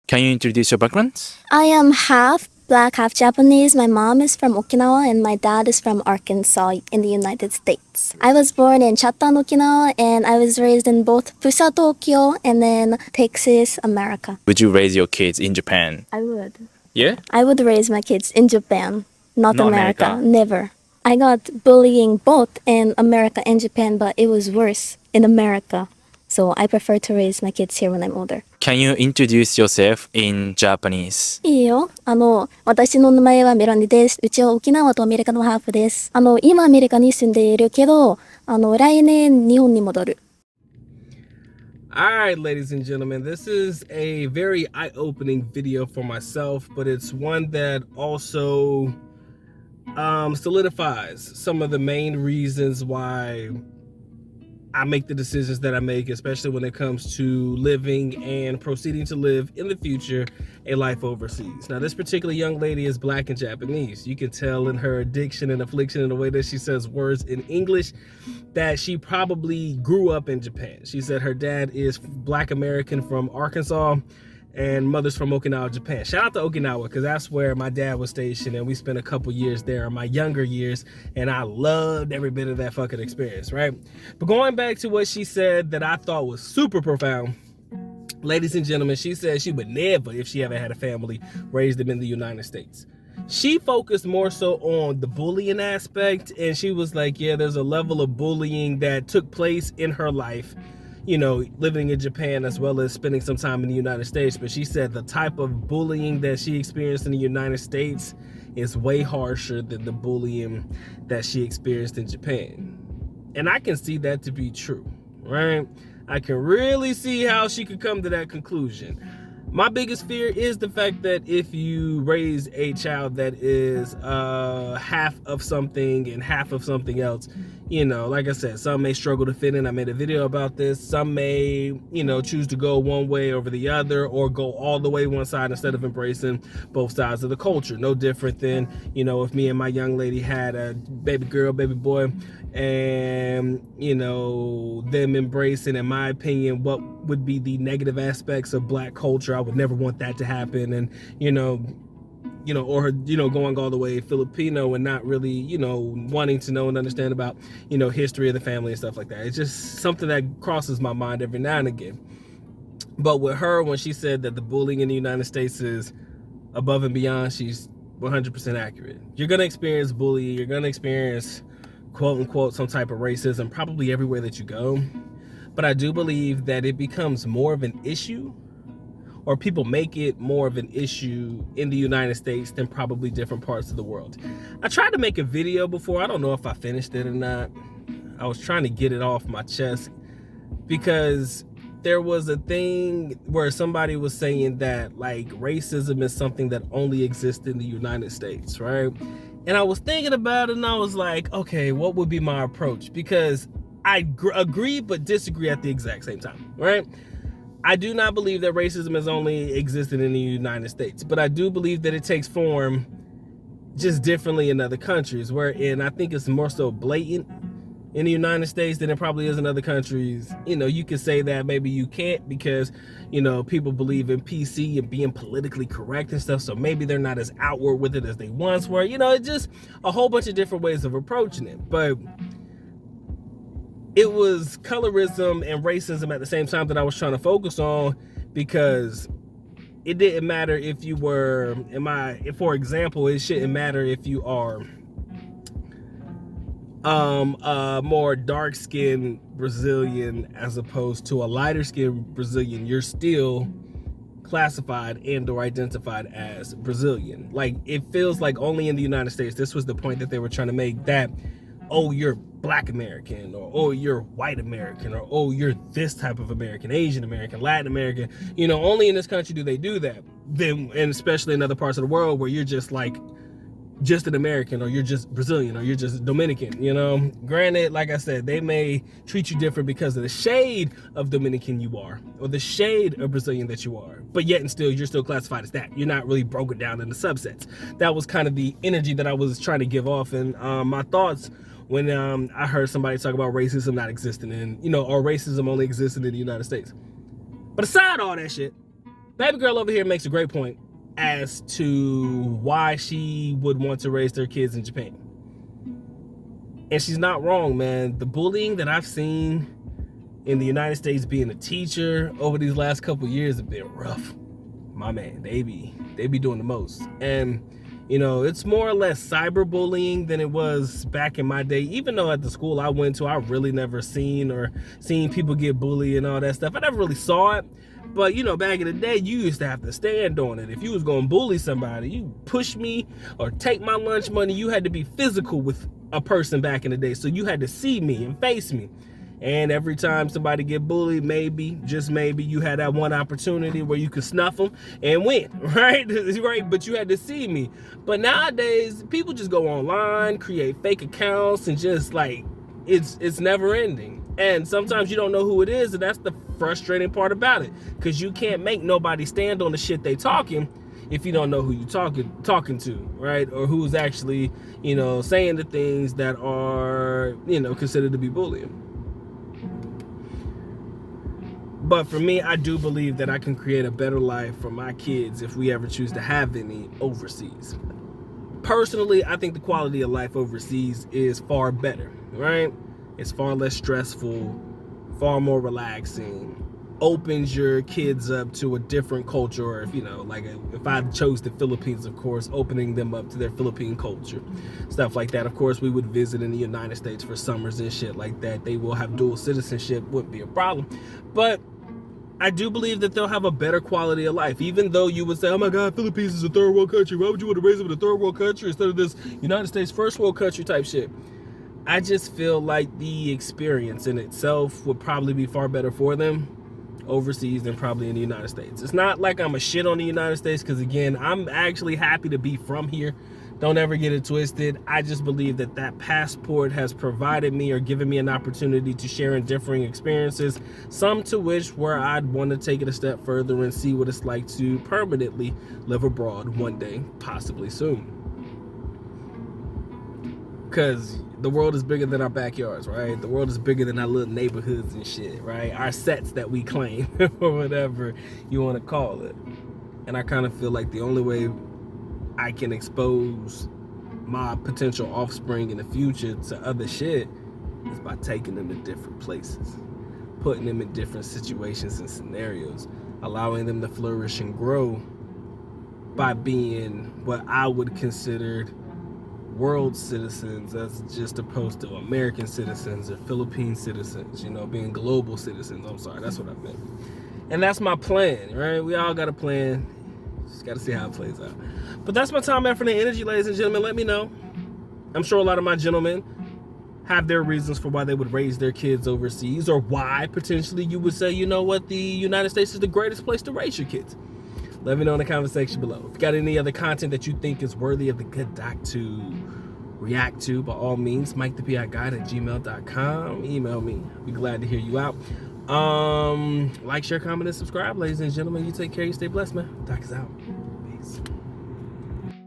Can you introduce your background? I am half black, half Japanese. My mom is from Okinawa and my dad is from Arkansas in the United States. I was born in Chatham, Okinawa, and I was raised in both Pusa, Tokyo, and then Texas, America. Would you raise your kids in Japan? I would. Yeah? I would raise my kids in Japan, not Not America. America. Never. I got bullying both in America and Japan, but it was worse in America. So I prefer to raise my kids here when I'm older. Can you introduce yourself in Japanese? いいよ。私の名前はメラニです。うちは沖縄とアメリカのハーフです。今アメリカに住んでいるけど、来年日本に戻る。Alright, ladies and gentlemen, this is a very eye-opening video for myself, but it's one that also solidifies some of the main reasons why I make the decisions that I make, especially when it comes to living and proceeding to live in the future a life overseas. Now, this particular young lady is black and Japanese. You can tell in her addiction and affliction in the way that she says words in English that she probably grew up in Japan. She said her dad is black American from Arkansas and mother's from Okinawa, Japan. Shout out to Okinawa, because that's where my dad was stationed, and we spent a couple years there in my younger years, and I loved every bit of that fucking experience, right? But going back to what she said that I thought was super profound, ladies and gentlemen, she said she would never, if she ever had a family, raise them in the United States. She focused more so on the bullying aspect, and she was like, yeah, there's a level of bullying that took place in her life, you know, living in Japan as well as spending some time in the United States. But she said the type of bullying that she experienced in the United States is way harsher than the bullying that she experienced in Japan. And I can see that to be true, right? I can really see how she could come to that conclusion. My biggest fear is the fact that if you raise a child that is half of something and half of something else, you know, like I said, some may struggle to fit in. I made a video about this. Some may, you know, choose to go one way over the other, or go all the way one side instead of embracing both sides of the culture. No different than, you know, if me and my young lady had a baby girl, baby boy, and, you know, them embracing, in my opinion, what would be the negative aspects of black culture. I would never want that to happen. And, or, going all the way Filipino and not really, wanting to know and understand about, history of the family and stuff like that. It's just something that crosses my mind every now and again. But with her, when she said that the bullying in the United States is above and beyond, she's 100% accurate. You're going to experience bullying. You're going to experience, quote unquote, some type of racism probably everywhere that you go. But I do believe that it becomes more of an issue, or people make it more of an issue in the United States than probably different parts of the world. I tried to make a video before. I don't know if I finished it or not. I was trying to get it off my chest because there was a thing where somebody was saying that like racism is something that only exists in the United States, right? And I was thinking about it and I was like, okay, what would be my approach? Because I agree but disagree at the exact same time, right? I do not believe that racism has only existed in the United States, but I do believe that it takes form just differently in other countries, wherein I think it's more so blatant in the United States than it probably is in other countries. You could say that maybe you can't because, people believe in PC and being politically correct and stuff, so maybe they're not as outward with it as they once were. It's just a whole bunch of different ways of approaching it. But it was colorism and racism at the same time that I was trying to focus on, because it didn't matter if you were, for example, it shouldn't matter if you are a more dark-skinned Brazilian as opposed to a lighter-skinned Brazilian. You're still classified and or identified as Brazilian. Like, it feels like only in the United States, this was the point that they were trying to make, that oh, you're black American, or oh, you're white American, or oh, you're this type of American, Asian American, Latin American. Only in this country do they do that. Then, and especially in other parts of the world where you're just like just an American, or you're just Brazilian, or you're just Dominican. Granted, like I said, they may treat you different because of the shade of Dominican you are, or the shade of Brazilian that you are, but yet and still you're still classified as that. You're not really broken down into subsets. That was kind of the energy that I was trying to give off. And my thoughts when I heard somebody talk about racism not existing in, or racism only existing in the United States. But aside all that shit, Baby girl over here makes a great point as to why she would want to raise their kids in Japan. And she's not wrong, man. The bullying that I've seen in the United States being a teacher over these last couple years have been rough. My man, they be doing the most. And you know, it's more or less cyberbullying than it was back in my day. Even though at the school I went to, I really never seen people get bullied and all that stuff. I never really saw it. But you know, back in the day, you used to have to stand on it. If you was gonna bully somebody, you push me or take my lunch money, you had to be physical with a person back in the day. So you had to see me and face me. And every time somebody get bullied, maybe, just maybe, you had that one opportunity where you could snuff them and win, right? Right? But you had to see me. But nowadays, people just go online, create fake accounts, and just like, it's never ending. And sometimes you don't know who it is, and that's the frustrating part about it. Because you can't make nobody stand on the shit they talking if you don't know who you talking to, right? Or who's actually, you know, saying the things that are, you know, considered to be bullying. But for me, I do believe that I can create a better life for my kids if we ever choose to have any overseas. Personally, I think the quality of life overseas is far better, right? It's far less stressful, far more relaxing, opens your kids up to a different culture. Or if, you know, like if I chose the Philippines, of course, opening them up to their Philippine culture, stuff like that. Of course, we would visit in the United States for summers and shit like that. They will have dual citizenship, wouldn't be a problem. But I do believe that they'll have a better quality of life, even though you would say, oh my God, Philippines is a third world country. Why would you want to raise them in a third world country instead of this United States first world country type shit? I just feel like the experience in itself would probably be far better for them overseas than probably in the United States. It's not like I'm a shit on the United States, because again, I'm actually happy to be from here. Don't ever get it twisted. I just believe that that passport has provided me or given me an opportunity to share in differing experiences, some to which where I'd want to take it a step further and see what it's like to permanently live abroad one day, possibly soon. Because the world is bigger than our backyards, right? The world is bigger than our little neighborhoods and shit, right? Our sets that we claim, or whatever you want to call it. And I kind of feel like the only way I can expose my potential offspring in the future to other shit is by taking them to different places, putting them in different situations and scenarios, allowing them to flourish and grow by being what I would consider world citizens, as just opposed to American citizens or Philippine citizens, you know, being global citizens. I'm sorry, that's what I meant. And that's my plan, right? We all got a plan. Just got to see how it plays out. But that's my time, effort, and energy, ladies and gentlemen. Let me know. I'm sure a lot of my gentlemen have their reasons for why they would raise their kids overseas, or why potentially you would say, you know what, the United States is the greatest place to raise your kids. Let me know in the comment section below. If you got any other content that you think is worthy of the good doc to react to, by all means, MikeThePIGuide@gmail.com. Email me. I'll be glad to hear you out. Like, share, comment, and subscribe, ladies and gentlemen. You take care. You stay blessed, man. Doc is out. Peace.